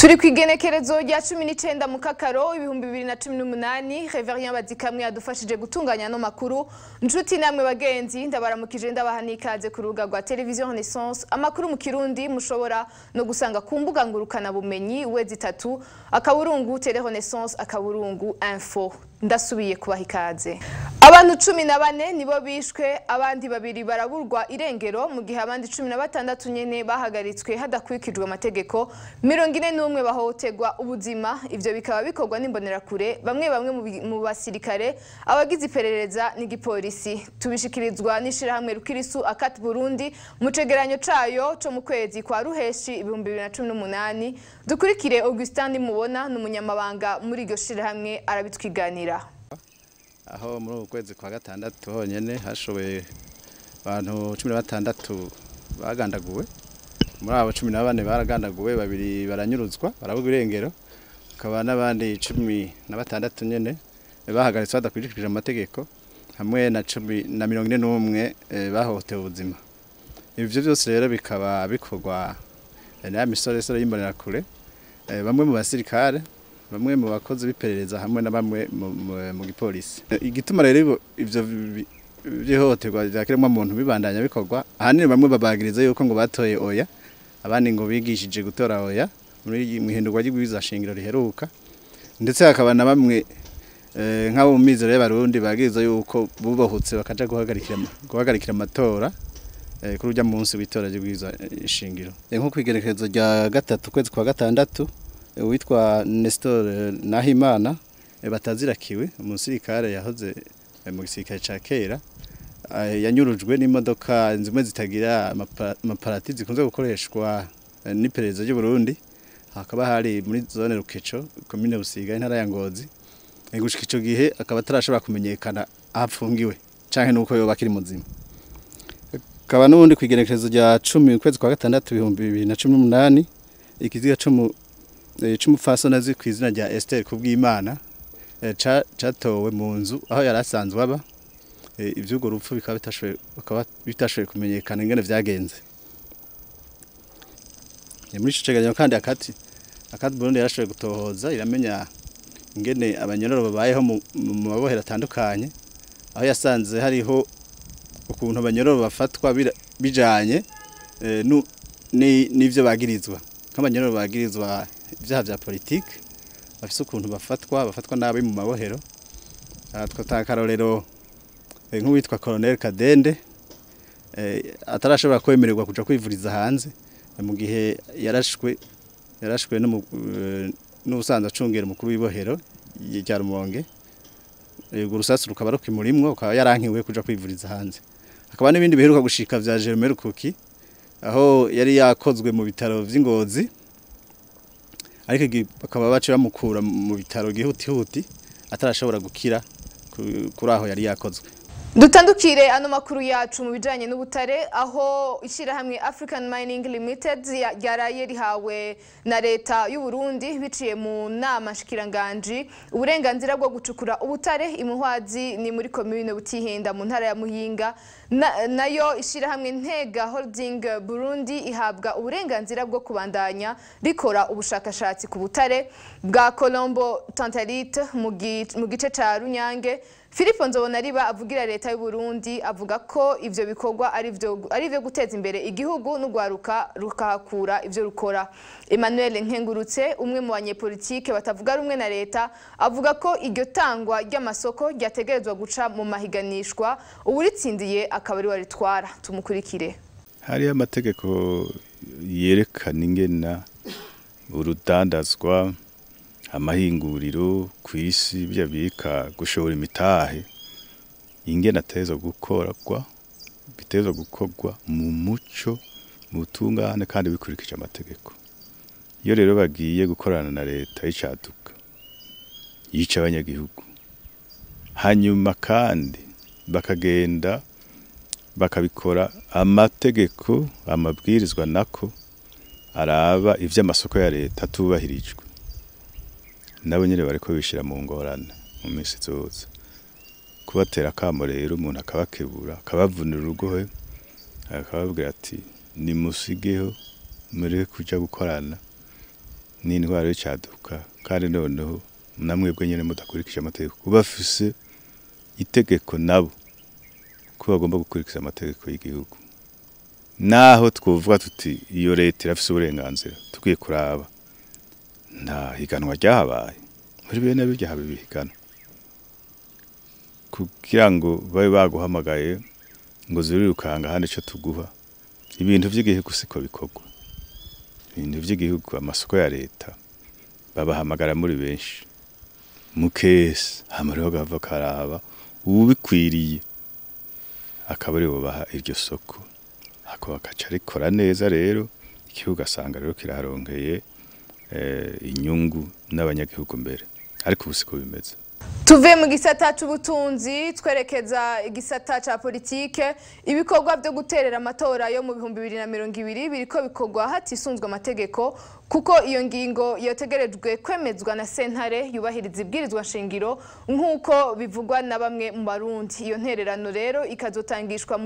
Turi kwigenekerezo rya 19 mu kakaro 2018 Reverien Badikamwe yadufashije gutunganya no makuru njuti namwe bagenzi ndabaramukije ndabahanikaze ku rubuga rwa televiziyo Renaissance amakuru mu Kirundi mushobora no gusanga ku mbuga ngurukana bumenyi wezi 3 akaburungu tele Renaissance akaburungu info ndasubiye kubahikaze. Abantu 14 nibo bishwe abandi babiri baraburwa irengero mu gihe abandi 16 nyene bahagaritswe hadakwikijwe amategeko 41 bahotegwa ubuzima. Ivyo bikaba bikorwa n'imbonerakure bamwe mu basirikare abagize iperereza n'igipolisi. Tubishikirizwa n'ishirahamwe Rukirisu Akat Burundi mu cegeranyo cayo co mu kwezi kwa Ruheshi 2018. Dukurikire Augustin Mubona n'umunyamabanga muri iryo shirahamwe arabitwiganira. Aho muri ukwezi kwa gatandatu honyene hashoboye abantu 16 bagandaguwe. Muri abo 14 baragandaguwe, babiri baranyuruzwa barabuga irengero, akaba n'abandi 16 nyene bahagaritswe badakurikije amategeko hamwe na 41 bahohotewe ubuzima. Ivyo byose rero bikaba bikorwa na misoresore y'imbonerakure, bamwe mu basirikare, bamwe mu bakozi biperereza hamwe na bamwe mu gipolisi. Igituma rero ivyo byihohoterwa ryakiremwa muntu bibandanya bikorwa, ahanini bamwe babagiriza yuko ngo batoye oya, abandi ngo bigishije gutora oya muri mwihindurwa ry'igwiza shingiro riheruka, ndetse hakaba na bamwe nk'abo mu mizero y'abarundi bagiriza yuko bubahutse bakaja guhagarikira amatora kuri urya munsi w'itora ry'igwiza shingiro. Nko kwigerekezo rya gatatu kwezi kwa gatandatu witwa Nestor Nahimana batazirakiwe umusirikare yahoze mu gisirikare ca kera, yanyurujwe n'imodoka zimwe zitagira amaparati zikunze gukoreshwa n'iperereza ry'u Burundi. Hakaba hari muri zone Rukeco commune Busiga intara ya Ngozi. Gushika ico gihe akaba atarashobora kumenyekana afungiwe canke nuko yoba akiri muzima. Akaba n'ubundi kwigenekerezo rya 10 kwezi kwa gatandatu 2018 ikiziga c'umufasoni azwi ku izina rya Esther Kubwimana catowe mu nzu aho yarasanzwe aba. Ivyugo rupfu bikaba bitashoboye kumenyekana ingene vyagenze. Muri ico cegeranyo kandi Akat Burundi yarashoboye gutohoza iramenya ingene abanyororo babayeho mu mabohero atandukanye, aho yasanze hariho ukuntu abanyororo bafatwa bijanye n'ivyo bagirizwa. Nk'abanyororo bagirizwa ivyaha vya politike bafise ukuntu bafatwa nabi mu mabohero. Twatanga karorero nk'uwitwa Colonel Kadende atarashobora kwemererwa kuja kwivuriza hanze mu gihe yarashwe n'ubusanzwe acungera umukuru w'ibohero rya Rumonge. Urusasu rukaba rukimurimwo, ukaba yarankiwe kuja kwivuriza hanze. Hakaba n'ibindi biheruka gushika vya Jerome Rukuki aho yari yakozwe mu bitaro vy'Ingozi, ariko bakaba bace bamukura mu bitaro gihutihuti atarashobora gukira kuri aho yari yakozwe. Dutandukire ano makuru yacu mu bijanye n'ubutare, aho ishirahamwe African Mining Limited ryaraye rihawe na leta y'u Burundi biciye mu nama shikiranganje uburenganzira bwo gucukura ubutare imuhwazi ni muri commune Butihinda mu ntara ya Muyinga. Nayo ishirahamwe Ntega Holding Burundi ihabwa uburenganzira bwo kubandanya rikora ubushakashatsi ku butare bwa Colombo Tantalite mu gice ca Runyange. Philippe Nzobonariba avugira leta y'u Burundi avuga ko ivyo bikorwa ari byo guteza imbere igihugu n'ugwaruka rukahakura ivyo rukora. Emmanuel Nkengurutse umwe mu banyepolitike batavuga rumwe na leta avuga ko iryo tangwa ry'amasoko ryategerezwa guca mu mahiganishwa uburitsindiye akaba ari waritwara. Tumukurikire. Hari amategeko yerekana ingena urudandazwa amahinguriro kwisi byabika gushora imitahe ingena ateza gukorwa mu muco mu tungane kandi bikurikije amategeko. Iyo rero bagiye gukorana na leta y'icyaduka yica abanyagihugu, hanyuma kandi bakagenda bakabikora amategeko amabwirizwa nako araba ivy'amasoko ya leta tubahirijwe, nabo nyine bariko bishira mu ngorane mu minsi zose. Kubatera akamo rero umuntu akabakebura akabavunira urugohe akababwira ati nimusigeho mureke kuja gukorana n'indwara y'icaduka kandi noneho namwebwe nyene mudakurikije amategeko ubafise itegeko nabo ko bagomba gukurikiza amategeko y'igihugu naho twovuga tuti iyo leta irafise uburenganzira tukwiye kuraba nta higanwa ryahabaye muri bene birya habe bihigana kugira ngo babe baguhamagaye ngo zurirukanga handi cyo tuguha ibintu by'igihugu siko bikorwa ibintu by'igihugu amasoko ya leta babahamagara muri benshi mukese hamariho gava karaba ubikwiriye akabari baha iryo soko ako bakaca rikora neza rero igihugu asanga rero kiraronkeye inyungu n'abanyagihugu mbere ariko ubusiko bimeze tuve mu gisata c'ubutunzi twerekeza igisata ca politike ibikorwa byo guterera amatora yo mu 2020 biriko bikorwa hatisunzwe amategeko kuko iyo ngingo yotegerejwe kwemezwa na sentare yubahiriza ibwirizwa shingiro nkuko bivugwa na bamwe mu Barundi iyo ntererano rero ikazotangishwa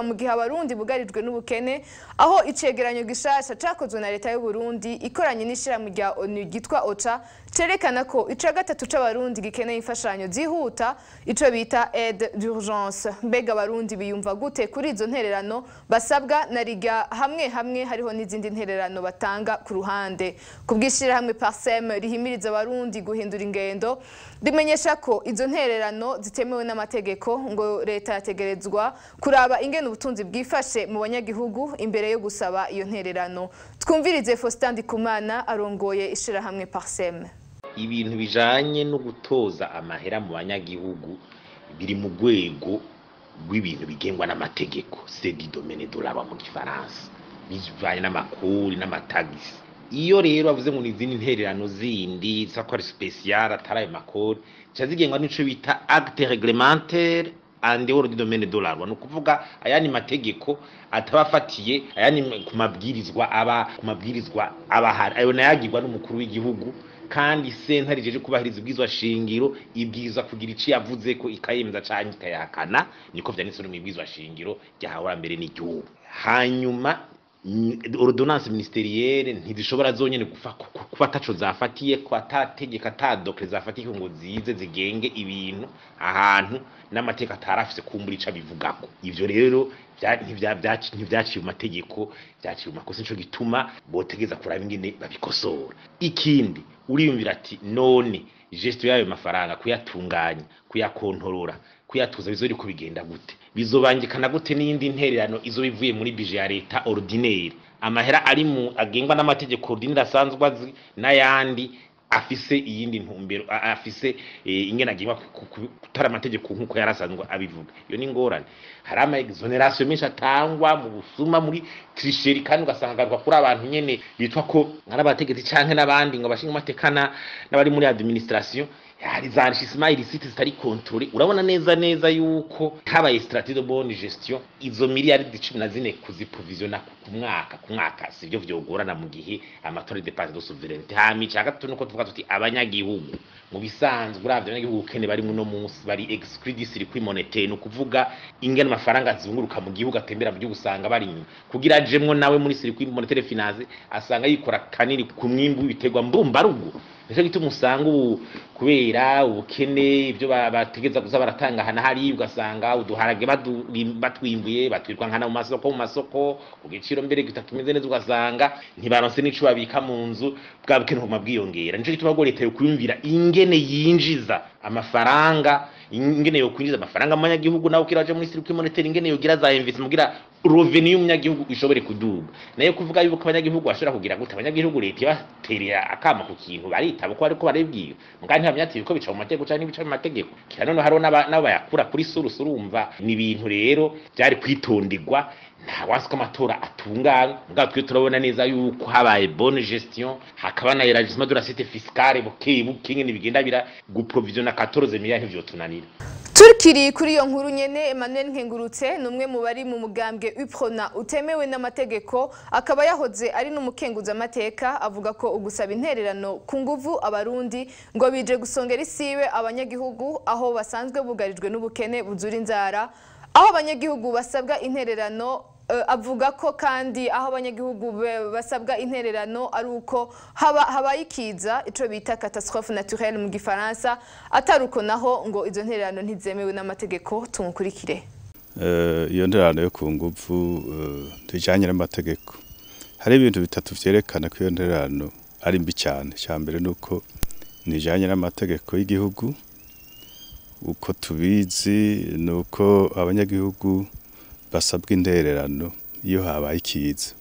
mu gihe Abarundi bugarijwe n'ubukene aho icegeranyo gishasha cakozwe na leta y'u Burundi ikoranye n'ishirahamwe rya ONU gitwa OCHA cerekana ko ica gatatu c'Abarundi gikeneye imfashanyo zihuta ico bita aide d'urgence mbega Abarundi biyumva gute kuri izo ntererano basabwa na riga hamwe hariho n'izindi ntererano batanga ku ruhande kubwishira hamwe Parsem rihimiriza Abarundi guhindura ingendo rimenyesha ko izo ntererano zitemewe n'amategeko ngo leta yategerezwa kuraba ingene ubutunzi bwifashe mu banyagihugu imbere yo gusaba iyo ntererano twumvirize Faustin Ndikumana arongoye ishira hamwe Parsem ibintu bijanye no gutoza amahera mu banyagihugu biri mu rwego rw'ibintu bigengwa n'amategeko c'est du domaine de la loi mu gifaransa bijanye n'amakuru n'amatagisi iyo rero bavuze ngo n'izindi ntererano zindi zakora special atari ayo makuru cyazigengwa n'ico bita acte réglementaire en dehors du domaine de la loi no kuvuga ayani mategeko atabafatiye ayani ku mabwirizwa aba ayo nayagirwa n'umukuru w'igihugu kandi sentare jeje kubahiriza ubwizwa shingiro ibwiza kugira ici yavuze ko ikayemeza canke ikayakana niko vyanditse no mwibwizwa shingiro ryahahora mbere n'igihugu hanyuma ordonnance ministérielle ntizishobora zonyene kuba taco zafatiye ko atategeka atadokre zafatiye ngo zize zigenge ibintu ahantu n'amateka atarafise kumbura ica bivugako ivyo rero ntibyaciye mu mategeko byaciye mu makosa nico gituma botegeza kuraba ingene babikosora ikindi uriyumvira ati none gestion yayo mafaranga kuyatunganya kuyakontorora kuyatuza bizori ko bigenda gute bizobangikana gute n'indi ntererano izo bivuye muri budget ya leta ordinaire amahera ari mu agengwa n'amategeko ordinaire asanzwe azi n'ayandi afise iyindi ntumbero afise ingena agengwa kutara amategeko nkuko yarasanzwe abivuga iyo ni ngorane hari ama exoneration menshi atangwa mu busuma muri tricherie kandi ugasanga kuri abantu nyene bitwa ko nk'abategetsi canke n'abandi ngo bashinga amatekana n'abari muri administration hari za enrichissement illicite zitari contrôlé urabona neza yuko habaye stratégie de bonne gestion izo miliyaridi 14 kuziprovisiona ku mwaka sivyo vyogorana mu gihe amatora de dépenses de souveraineté hamica gatatu nuko tuvuga tuti abanyagihugu mu bisanzwe uravye abanyagihugu kene bari muno munsi bari exclus du circuit monétaire no kuvuga ingene amafaranga zunguruka mu gihugu atembera mu gihugu usanga bari kugira ajemwo nawe muri circuit monétaire finance asanga yikora kanini ku mwimbu w'ibitegwa mbumbarugo nico gituma usanga kubera ubukene ibyo bategeza kuza baratanga hana hari ugasanga uduharage batwimbuye batwirwa nkana mu masoko ku giciro mbere gitatumeze neza ugasanga ntibaronse n'ico babika mu nzu bwa bukene homa bwiyongera nico gituma go leta yo kwiyumvira ingene yinjiza amafaranga ingene yo kwinjiza amafaranga mu banyagihugu nawe kiraje muri circuit monétaire ingene yogira za investment mugira revenu y'umunyagihugu ishobore kuduga nayo kuvuga yuko abanyagihugu bashobora kugira gute abanyagihugu leta baterera akama ku kintu barita bako ariko barebwiye mugandi ntamyati biko bica mu mategeko cyane bica mu mategeko kira none haro n'abayakura kuri urumva ni ibintu rero byari kwitonderwa nta wasiko amatora atungana mugabo twe turabona neza yuko habaye bonne gestion hakaba na élargissement de la cité fiscale buke ngene bigenda bira guprovisiona 14 milliards ivyo tunanira Turkiri kuri iyo nkuru nyene Emmanuel Nkengurutse numwe mu bari mu mugambwe UPRONA utemewe n'amategeko akaba yahoze ari n'umukenguza amateka avuga ko ugusaba intererano ku nguvu Abarundi ngo bije gusongera isiwe abanyagihugu aho basanzwe bugarijwe n'ubukene buzura inzara aho abanyagihugu basabwa intererano avuga ko kandi aho abanyagihugu basabwa intererano ari uko habaye ikiza ico bita catastrophe naturelle mu gifaransa, ataruko naho ngo izo ntererano ntizemewe n'amategeko. Tumukurikire. Iyo ntererano yo ku nguvu tujanye n'amategeko, hari ibintu bitatu vyerekana ko iyo ntererano ari mbi cyane. Cyambere nuko nijanye n'amategeko y'igihugu, uko tubizi nuko abanyagihugu basabwa intererano iyo habaye ikiza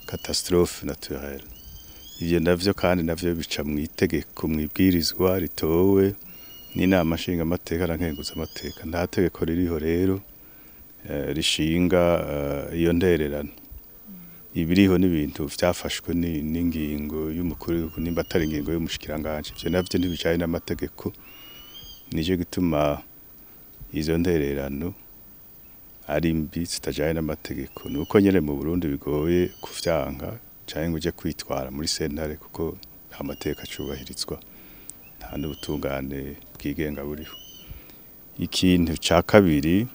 catastrophe naturelle. Ivyo navyo kandi navyo bica mu itegeko, mu ibwirizwa ritowe n'inama nshinga amateka na nkenguza amateka. Nta tegeko ririho rero rishinga iyo ntererano. Ibiriho n'ibintu vyafashwe n'ingingo y'umukuru nimba atari ingingo y'umushikiranganje. Ivyo navyo ntibijanye n'amategeko. Nije gituma izo ntererano ari mbi zitajanye n'amategeko. Nuko nyene mu Burundi bigoye kuvyanka canke uje kwitwara muri sentare kuko nta mateka acubahirizwa, nta n'ubutungane bwigenga buriho. Ikintu ca kabiri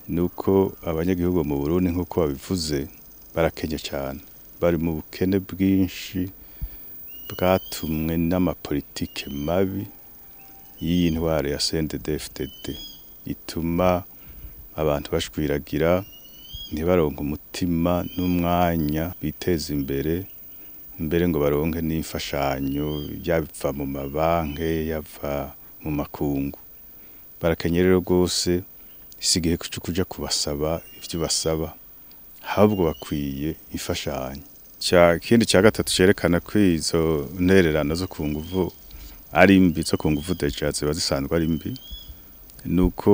nuko abanyagihugu mu Burundi nkuko babivuze barakenye cyane, bari mu bukene bwinshi bwatumwe n'amapolitike mabi y'iyi ntwaro ya CNDD-FDD ituma abantu bashwiragira, ntibaronke umutima n'umwanya biteza imbere, mbere ngo baronke n'imfashanyo yava mu mabanke, yava mu makungu. Barakenye rero rwose, isigihe kuja kubasaba ivyo basaba, ahubwo bakwiye imfashanyo. Kindi ca gatatu cerekana ko izo ntererano zo ku nguvu ari mbi, zo ku nguvu deja ziba zisanzwe ari mbi, nuko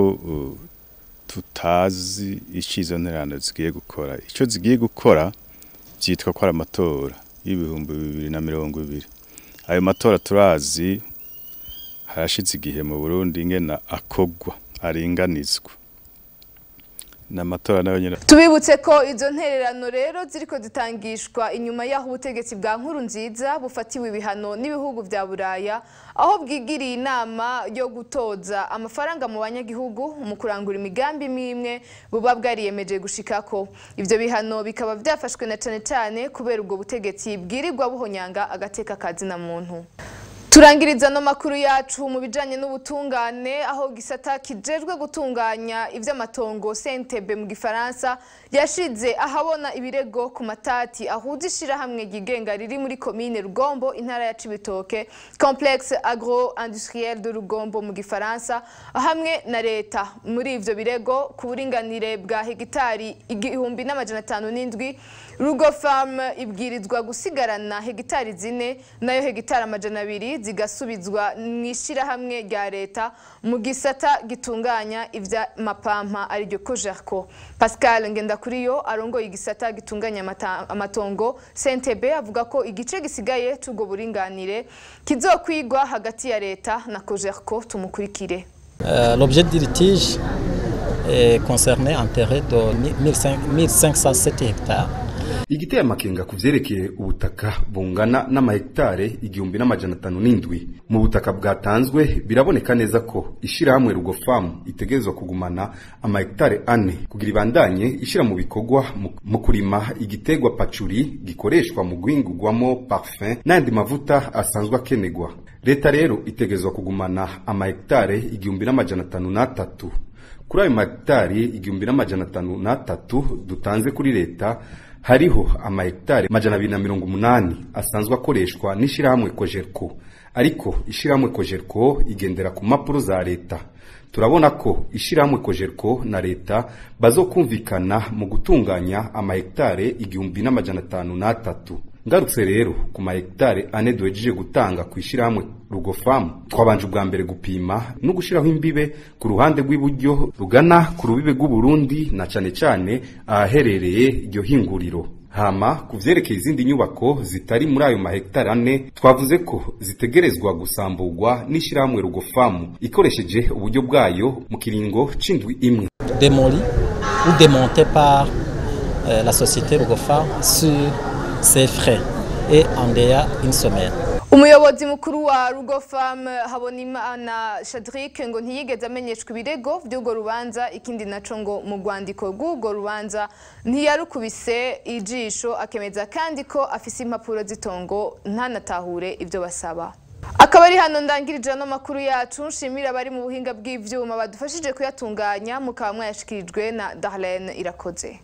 tutazi izo ntererano zigiye gukora. Ico zigiye gukora vyitwa ko ari amatora y'ibihumbi 2020. Ayo matora turazi harashize igihe mu Burundi ingena akogwa aringanizwa. N'amatora nayo nyene. Tubibutse ko izo ntererano rero ziriko zitangishwa inyuma yaho ubutegetsi bwa Nkurunziza bufatiwe ibihano n'ibihugu vya Buraya, aho bwigiriye inama yo gutoza amafaranga mu banyagihugu mu kurangura imigambi imwe buba bwariyemeje gushikako. Ivyo bihano bikaba vyafashwe na cane kubera ubwo butegetsi bwirirwa buhonyanga agateka kazina muntu. Turangiriza no makuru yacu mu bijanye n'ubutungane, aho gisata kijejwe gutunganya ivy'amatongo CNTB mu gifaransa yashize ahabona ibirego ku matati ahudishira hamwe gigenga riri muri commune Rugombo intara ya Cibitoke, complexe agro-industriel de Rugombo mu gifaransa, hamwe na leta. Muri ivyo birego ku buringanire bwa hegitari 1507 Rugo Farm ibwirizwa gusigarana hegitari 4, nayo hegitari 200 zigasubizwa mwishira hamwe rya leta mu gisata gitunganya ivya mapampa ari ryo Cogerco. Pascal Ngendakuriyo arongoye igisata gitunganya amatongo CNTB avuga ko igice gisigaye c'ubwo buringanire kizokwigwa hagati ya leta na Cogerco. Tumukurikire. L'objet du litige concernait un terrain de 1507 hectares. Igiteye amakenga kuvyerekeye ubutaka bungana n'amahektare 1507 mu butaka bwatanzwe, biraboneka neza ko ishira hamwe Rugo Farm itegerezwa kugumana amahektare 4 kugira ibandanye ishira mu bikorwa mu kurima igitegwa pacuri gikoreshwa mu guhingurwamo parfum n'andi mavuta asanzwe akenegwa. Leta rero itegerezwa kugumana amahektare 1503. Kuri ayo mahektare 1503 dutanze kuri leta hariho amahektare 280 asanzwe akoreshwa n'ishirahamwe Cogerco, ariko ishirahamwe Cogerco igendera ku mapuro za leta. Turabona ko ishirahamwe Cogerco na leta bazokumvikana mu gutunganya amahektare 1503. Ngarutse rero ku mahektare 4 duhejeje gutanga ku ishirahamwe Rugo Farm, twabanje ubwa mbere gupima no gushiraho imbibe ku ruhande rw'iburyo rugana ku rubibe rw'u Burundi na cane aherereye iryo hinguriro. Hama kuvyerekeye izindi nyubako zitari muri ayo mahektare 4 twavuze ko zitegerezwa gusamburwa n'ishirahamwe Rugo Farm ikoresheje uburyo bwayo mu kiringo c'indwi imwe. Démoli ou démonté par la société Rugo Farm sur ses frais et en dehors une semaine. Umuyobozi mukuru wa Rugofam Habonimana Shadrick ngo ntiyigeze amenyeshwa ibirego by'ugo rubanza, ikindi naco ngo mu rwandiko rw'ugo rubanza ntiyarukubise ijisho, akemeza kandi ko afise impapuro z'itongo ntanatahure ibyo basaba. Akaba ari hano ndangirije no makuru yacu, nshimira abari mu buhinga bw'ivyuma badufashije kuyatunganya, mukaba mwayashikirijwe na Darlene Irakoze.